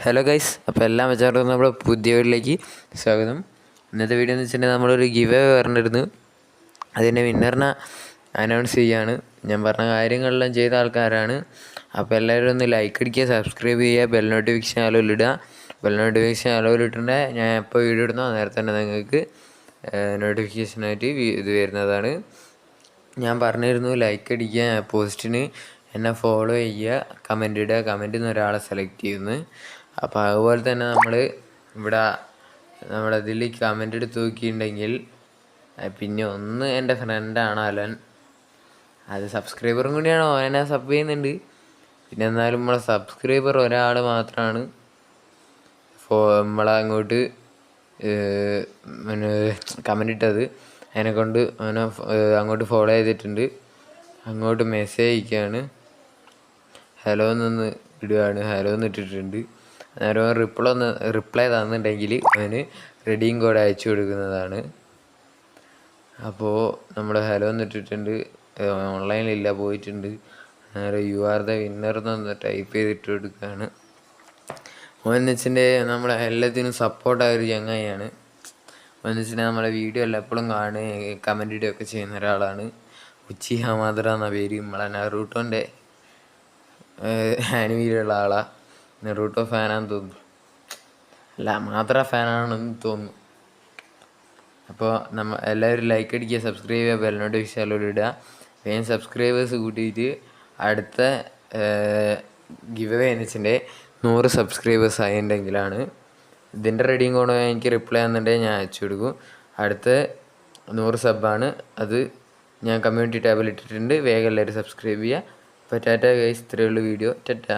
Hello guys, അപ്പോൾ എല്ലാ മച്ചാർക്കും നമ്മുടെ പുതിയ വീട്ടിലേക്ക് സ്വാഗതം. ഇന്നത്തെ വീഡിയോ എന്ന് വെച്ചിട്ടുണ്ടെങ്കിൽ നമ്മളൊരു ഗിവ് അവേ പറഞ്ഞിരുന്നു. അതിൻ്റെ വിന്നറിനെ അനൗൺസ് ചെയ്യാണ്. ഞാൻ പറഞ്ഞ കാര്യങ്ങളെല്ലാം ചെയ്ത ആൾക്കാരാണ്. അപ്പോൾ എല്ലാവരും ഒന്ന് ലൈക്ക് അടിക്കുക, സബ്സ്ക്രൈബ് ചെയ്യുക, ബെൽ നോട്ടിഫിക്കേഷൻ അലോയിലിടുക. ബെൽ നോട്ടിഫിക്കേഷൻ അലോയിലിട്ടുണ്ടെങ്കിൽ ഞാൻ എപ്പോൾ വീഡിയോ ഇടുന്നോ നേരത്തെ തന്നെ നിങ്ങൾക്ക് നോട്ടിഫിക്കേഷനായിട്ട് ഇത് വരുന്നതാണ്. ഞാൻ പറഞ്ഞിരുന്നു ലൈക്ക് അടിക്കുക, പോസ്റ്റിന് എന്നെ ഫോളോ ചെയ്യുക, കമൻ്റ് ഇടുക, കമൻറ്റിൽ നിന്ന് ഒരാളെ സെലക്ട് ചെയ്യുന്നു. അപ്പോൾ അതുപോലെ തന്നെ നമ്മൾ ഇവിടെ നമ്മുടെ ഇതിൽ കമൻ്റ് എടുത്ത് നോക്കിയിട്ടുണ്ടെങ്കിൽ പിന്നെ ഒന്ന് എൻ്റെ ഫ്രണ്ടാണ് അലൻ. അത് സബ്സ്ക്രൈബറും കൂടിയാണ്, ഓനെ സബ് ചെയ്യുന്നുണ്ട്. പിന്നെ എന്നാലും നമ്മളെ സബ്സ്ക്രൈബർ ഒരാൾ മാത്രമാണ് നമ്മളെ അങ്ങോട്ട് കമൻ്റ് ഇട്ടത്. അതിനെക്കൊണ്ട് അവനെ അങ്ങോട്ട് ഫോളോ ചെയ്തിട്ടുണ്ട്. അങ്ങോട്ട് മെസ്സേജ് അയക്കുകയാണ്, ഹലോ എന്നൊന്ന് ഇടുകയാണ്. ഹലോ എന്ന് ഇട്ടിട്ടുണ്ട്. അന്നേരം റിപ്ലൈ തന്നിട്ടുണ്ടെങ്കിൽ അവന് റെഡീം കോഡ് അയച്ചു കൊടുക്കുന്നതാണ്. അപ്പോൾ നമ്മൾ ഹലോ എന്നിട്ടിട്ടുണ്ട്, ഓൺലൈനിലില്ല, പോയിട്ടുണ്ട്. അന്നേരം യു ആർ ദ വിന്നർ എന്നൊന്ന് ടൈപ്പ് ചെയ്തിട്ട് കൊടുക്കുകയാണ്. ഓനെന്ന് വെച്ചിട്ടുണ്ടെങ്കിൽ നമ്മളെ എല്ലാത്തിനും സപ്പോർട്ടായൊരു ചങ്ങായിയാണ്. ഓനെന്ന് വെച്ചിട്ടുണ്ടെങ്കിൽ നമ്മളെ വീഡിയോ എല്ലാം എപ്പോഴും കാണുകയും കമൻ്റ് ഇടുകയൊക്കെ ചെയ്യുന്ന ഒരാളാണ്. ഉച്ചിഹ മാതറ എന്ന പേര്. നമ്മളെ നറൂട്ടോൻ്റെ ആനിമയിലുള്ള ആളാണ്. നെറൂട്ടോ ഫാനാണെന്ന് തോന്നുന്നു, അല്ല മാത്ര ഫാനാണെന്ന് തോന്നുന്നു. അപ്പോൾ എല്ലാവരും ലൈക്ക് അടിക്കുക, സബ്സ്ക്രൈബ് ചെയ്യുക, ബെൽ നോട്ടിഫിക്കേഷൻ ഇടുക. വേഗം സബ്സ്ക്രൈബേഴ്സ് കൂട്ടിയിട്ട് അടുത്ത ഗിവ് അവേ എന്ന് വെച്ചിട്ടുണ്ടെങ്കിൽ 100 സബ്സ്ക്രൈബേഴ്സ് ആയിട്ടുണ്ടെങ്കിലാണ് ഇതിൻ്റെ റെഡിയും കൊണ്ട് എനിക്ക് റിപ്ലൈ തന്നിട്ടുണ്ടെങ്കിൽ ഞാൻ അയച്ചു കൊടുക്കും. അടുത്ത 100 സബ്ബാണ് അത്. ഞാൻ കമ്മ്യൂണിറ്റി ടാബിൽ ഇട്ടിട്ടുണ്ട്. വേഗം എല്ലാവരും സബ്സ്ക്രൈബ് ചെയ്യുക. അപ്പോൾ ടാറ്റ ഗൈസ്, ഇത്രയേ ഉള്ളൂ വീഡിയോ. ടാറ്റ.